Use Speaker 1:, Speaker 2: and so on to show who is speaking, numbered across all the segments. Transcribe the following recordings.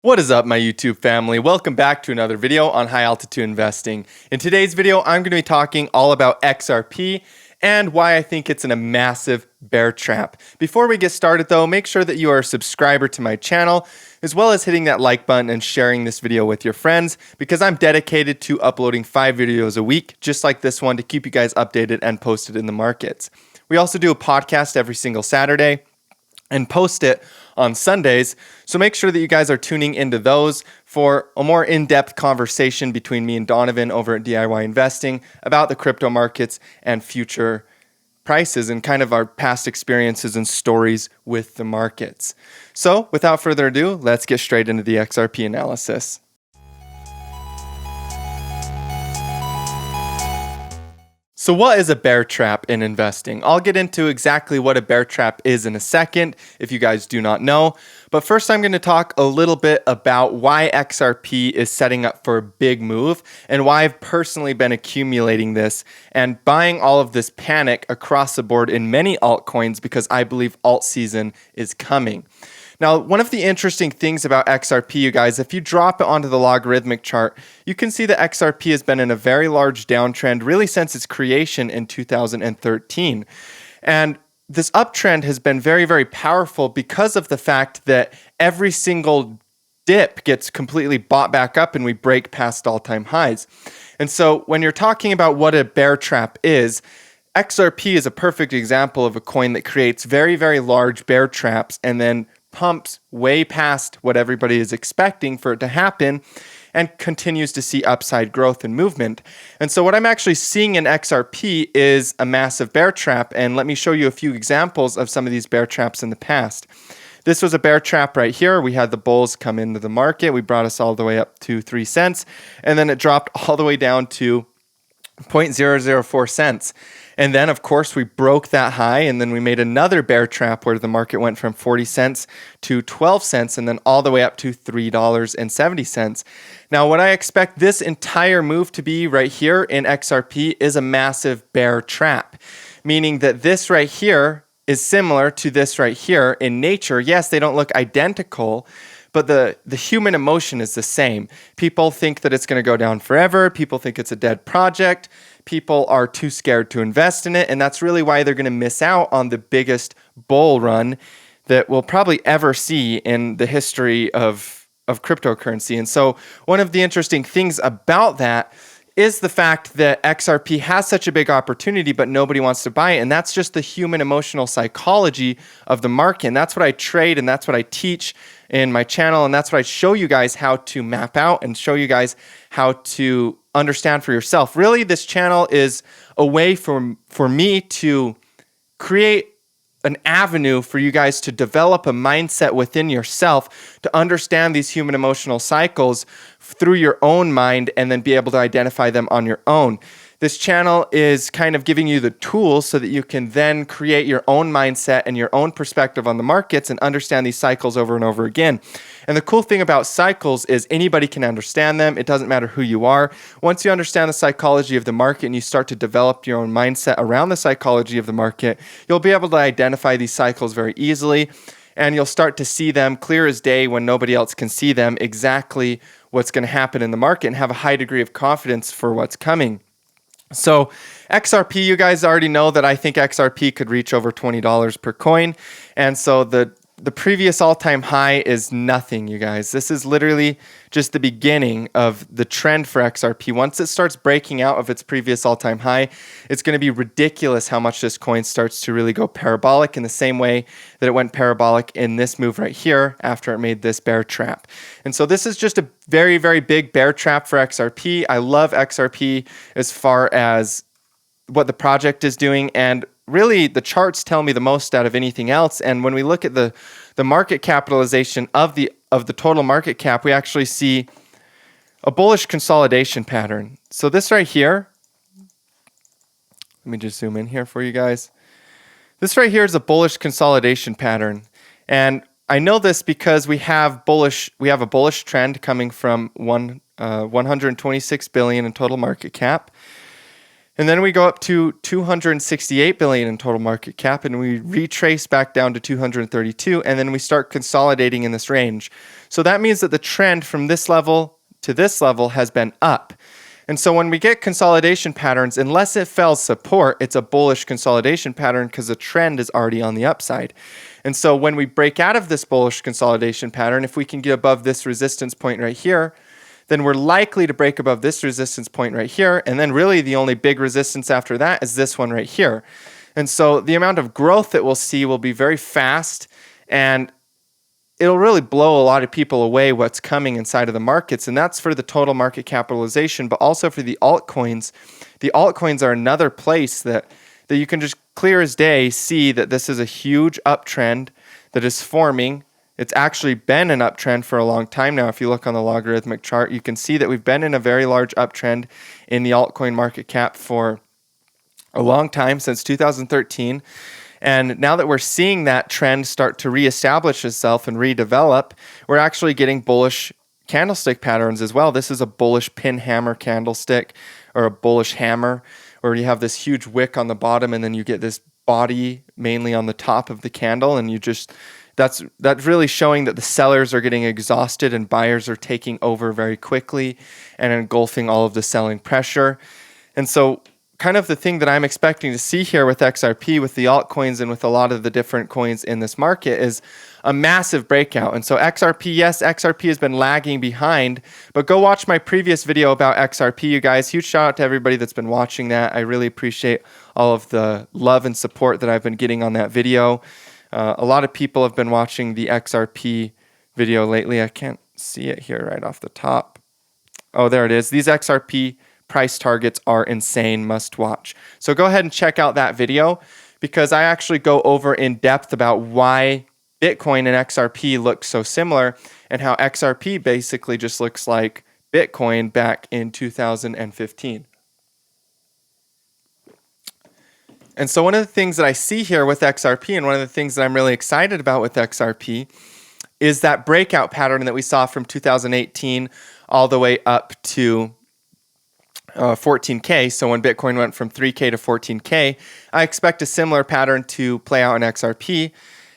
Speaker 1: What is up, my YouTube family? Welcome back to another video on high altitude investing. In today's video, I'm going to be talking all about XRP and why I think it's in a massive bear trap. Before we get started though, make sure that you are a subscriber to my channel, as well as hitting that like button and sharing this video with your friends, because I'm dedicated to uploading 5 videos a week, just like this one, to keep you guys updated and posted in the markets. We also do a podcast every single Saturday and post it on Sundays. So make sure that you guys are tuning into those for a more in-depth conversation between me and Donovan over at DIY Investing about the crypto markets and future prices and kind of our past experiences and stories with the markets. So without further ado, let's get straight into the XRP analysis. So what is a bear trap in investing? I'll get into exactly what a bear trap is in a second if you guys do not know. But first I'm going to talk a little bit about why XRP is setting up for a big move and why I've personally been accumulating this and buying all of this panic across the board in many altcoins because I believe alt season is coming. Now, one of the interesting things about XRP, you guys, if you drop it onto the logarithmic chart, you can see that XRP has been in a very large downtrend really since its creation in 2013. And this uptrend has been very, very powerful because of the fact that every single dip gets completely bought back up and we break past all-time highs. And so when you're talking about what a bear trap is, XRP is a perfect example of a coin that creates very, very large bear traps and then pumps way past what everybody is expecting for it to happen and continues to see upside growth and movement. And so what I'm actually seeing in XRP is a massive bear trap, and let me show you a few examples of some of these bear traps in the past. This was a bear trap right here. We had the bulls come into the market. We brought us all the way up to 3 cents, and then it dropped all the way down to 0.004 cents. And then, of course, we broke that high, and then we made another bear trap where the market went from 40 cents to 12 cents and then all the way up to $3.70. Now, what I expect this entire move to be right here in XRP is a massive bear trap, meaning that this right here is similar to this right here in nature. Yes, they don't look identical, but the human emotion is the same. People think that it's going to go down forever. People think it's a dead project. People are too scared to invest in it. And that's really why they're going to miss out on the biggest bull run that we'll probably ever see in the history of cryptocurrency. And so one of the interesting things about that is the fact that XRP has such a big opportunity, but nobody wants to buy it. And that's just the human emotional psychology of the market. And that's what I trade and that's what I teach in my channel. And that's what I show you guys how to map out and show you guys how to understand for yourself. Really, this channel is a way for me to create an avenue for you guys to develop a mindset within yourself to understand these human emotional cycles through your own mind and then be able to identify them on your own. This channel is kind of giving you the tools so that you can then create your own mindset and your own perspective on the markets and understand these cycles over and over again. And the cool thing about cycles is anybody can understand them. It doesn't matter who you are. Once you understand the psychology of the market and you start to develop your own mindset around the psychology of the market, you'll be able to identify these cycles very easily. And you'll start to see them clear as day when nobody else can see them, exactly what's going to happen in the market, and have a high degree of confidence for what's coming. So XRP, you guys already know that I think XRP could reach over $20 per coin. And so the previous all-time high is nothing, you guys. This is literally just the beginning of the trend for XRP. Once it starts breaking out of its previous all-time high, it's going to be ridiculous how much this coin starts to really go parabolic in the same way that it went parabolic in this move right here after it made this bear trap. And so this is just a very, very big bear trap for XRP. I love XRP as far as what the project is doing, and really the charts tell me the most out of anything else. And when we look at the market capitalization of the total market cap, we actually see a bullish consolidation pattern. So this right here, let me just zoom in here for you guys. This right here is a bullish consolidation pattern. And I know this because we have a bullish trend coming from 126 billion in total market cap. And then we go up to 268 billion in total market cap, and we retrace back down to 232, and then we start consolidating in this range. So that means that the trend from this level to this level has been up. And so when we get consolidation patterns, unless it fails support, it's a bullish consolidation pattern because the trend is already on the upside. And so when we break out of this bullish consolidation pattern, if we can get above this resistance point right here, then we're likely to break above this resistance point right here. And then really the only big resistance after that is this one right here. And so the amount of growth that we'll see will be very fast, and it'll really blow a lot of people away what's coming inside of the markets. And that's for the total market capitalization, but also for the altcoins. The altcoins are another place that you can just clear as day see that this is a huge uptrend that is forming. It's actually been an uptrend for a long time now. If you look on the logarithmic chart, you can see that we've been in a very large uptrend in the altcoin market cap for a long time, since 2013. And now that we're seeing that trend start to reestablish itself and redevelop, we're actually getting bullish candlestick patterns as well. This is a bullish pin hammer candlestick, or a bullish hammer, where you have this huge wick on the bottom and then you get this body mainly on the top of the candle, and you just that's really showing that the sellers are getting exhausted and buyers are taking over very quickly and engulfing all of the selling pressure. And so kind of the thing that I'm expecting to see here with XRP, with the altcoins, and with a lot of the different coins in this market is a massive breakout. And so XRP, yes, XRP has been lagging behind, but go watch my previous video about XRP, you guys. Huge shout out to everybody that's been watching that. I really appreciate all of the love and support that I've been getting on that video. A lot of people have been watching the XRP video lately. I can't see it here right off the top. Oh, there it is. These XRP price targets are insane, must watch. So go ahead and check out that video, because I actually go over in depth about why Bitcoin and XRP look so similar, and how XRP basically just looks like Bitcoin back in 2015. And so one of the things that I see here with XRP, and one of the things that I'm really excited about with XRP, is that breakout pattern that we saw from 2018 all the way up to 14K. So when Bitcoin went from 3K to 14K, I expect a similar pattern to play out in XRP.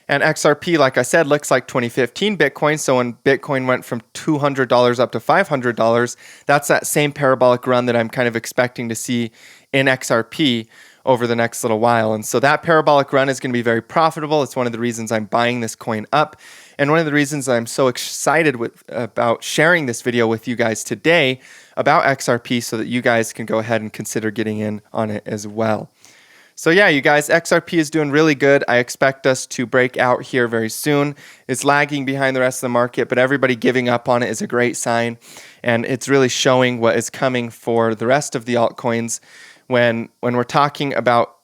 Speaker 1: And XRP, like I said, looks like 2015 Bitcoin. So when Bitcoin went from $200 up to $500, that's that same parabolic run that I'm kind of expecting to see in XRP over the next little while. And so that parabolic run is going to be very profitable. It's one of the reasons I'm buying this coin up, and one of the reasons I'm so excited about sharing this video with you guys today about XRP, so that you guys can go ahead and consider getting in on it as well. So yeah, you guys, XRP is doing really good. I expect us to break out here very soon. It's lagging behind the rest of the market, but everybody giving up on it is a great sign. And it's really showing what is coming for the rest of the altcoins. When we're talking about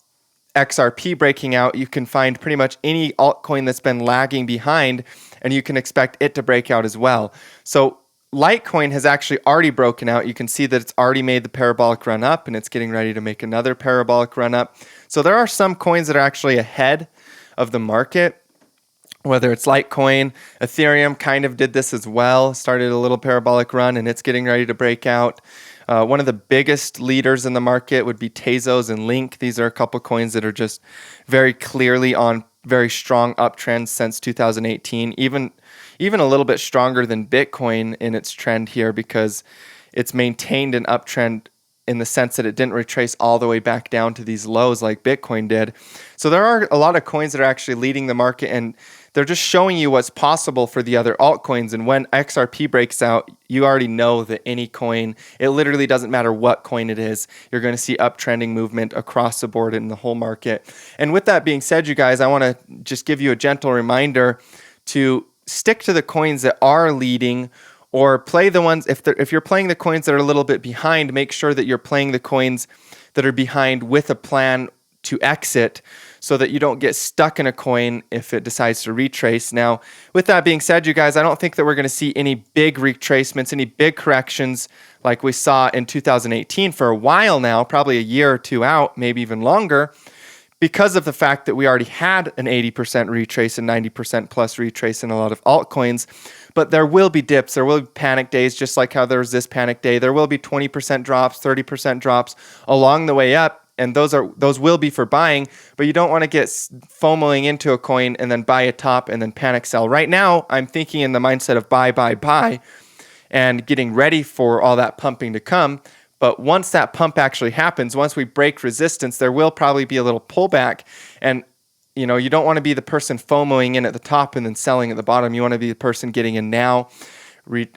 Speaker 1: XRP breaking out, you can find pretty much any altcoin that's been lagging behind, and you can expect it to break out as well. So Litecoin has actually already broken out. You can see that it's already made the parabolic run up, and it's getting ready to make another parabolic run up. So there are some coins that are actually ahead of the market, whether it's Litecoin. Ethereum kind of did this as well, started a little parabolic run, and it's getting ready to break out. One of the biggest leaders in the market would be Tezos and Link. These are a couple coins that are just very clearly on very strong uptrends since 2018, even a little bit stronger than Bitcoin in its trend here, because it's maintained an uptrend in the sense that it didn't retrace all the way back down to these lows like Bitcoin did. So there are a lot of coins that are actually leading the market, and they're just showing you what's possible for the other altcoins. And when XRP breaks out, you already know that any coin, it literally doesn't matter what coin it is, you're going to see uptrending movement across the board in the whole market. And with that being said, you guys, I want to just give you a gentle reminder to stick to the coins that are leading, or play the ones, if you're playing the coins that are a little bit behind, make sure that you're playing the coins that are behind with a plan to exit, so that you don't get stuck in a coin if it decides to retrace. Now, with that being said, you guys, I don't think that we're going to see any big retracements, any big corrections like we saw in 2018 for a while now, probably a year or two out, maybe even longer, because of the fact that we already had an 80% retrace and 90% plus retrace in a lot of altcoins. But there will be dips, there will be panic days, just like how there was this panic day. There will be 20% drops, 30% drops along the way up. And those will be for buying, but you don't want to get FOMOing into a coin and then buy a top and then panic sell. Right now, I'm thinking in the mindset of buy, buy, buy, and getting ready for all that pumping to come. But once that pump actually happens, once we break resistance, there will probably be a little pullback. And you don't want to be the person FOMOing in at the top and then selling at the bottom. You want to be the person getting in now,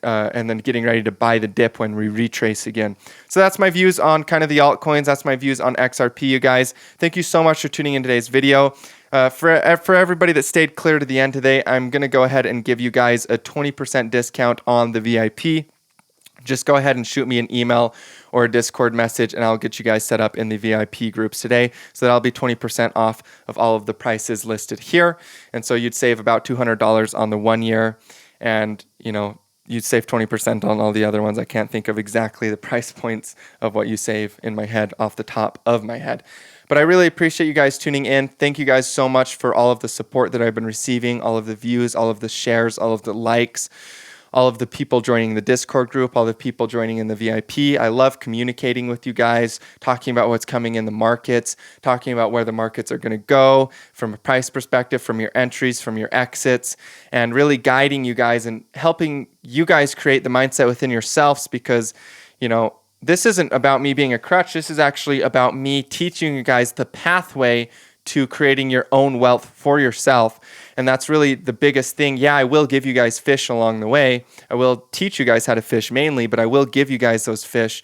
Speaker 1: and then getting ready to buy the dip when we retrace again. So that's my views on kind of the altcoins. That's my views on XRP, you guys. Thank you so much for tuning in today's video. For everybody that stayed clear to the end today, I'm going to go ahead and give you guys a 20% discount on the VIP. Just go ahead and shoot me an email or a Discord message, and I'll get you guys set up in the VIP groups today. So that'll be 20% off of all of the prices listed here. And so you'd save about $200 on the 1 year, and you'd save 20% on all the other ones. I can't think of exactly the price points of what you save in my head off the top of my head. But I really appreciate you guys tuning in. Thank you guys so much for all of the support that I've been receiving, all of the views, all of the shares, all of the likes, all of the people joining the Discord group, all the people joining in the VIP. I love communicating with you guys, talking about what's coming in the markets, talking about where the markets are going to go from a price perspective, from your entries, from your exits, and really guiding you guys and helping you guys create the mindset within yourselves, because, this isn't about me being a crutch. This is actually about me teaching you guys the pathway to creating your own wealth for yourself. And that's really the biggest thing. Yeah, I will give you guys fish along the way. I will teach you guys how to fish mainly, but I will give you guys those fish.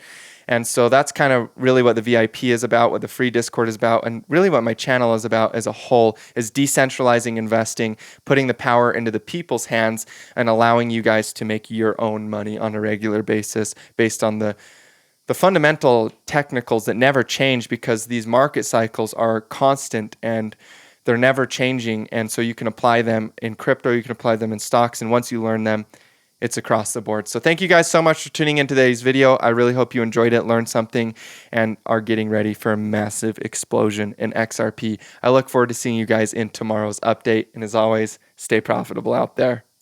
Speaker 1: And so that's kind of really what the VIP is about, what the free Discord is about, and really what my channel is about as a whole, is decentralizing investing, putting the power into the people's hands, and allowing you guys to make your own money on a regular basis based on the fundamental technicals that never change, because these market cycles are constant and they're never changing. And so you can apply them in crypto, you can apply them in stocks, and once you learn them, it's across the board. So thank you guys so much for tuning in today's video. I really hope you enjoyed it, learned something, and are getting ready for a massive explosion in XRP. I look forward to seeing you guys in tomorrow's update. And as always, stay profitable out there.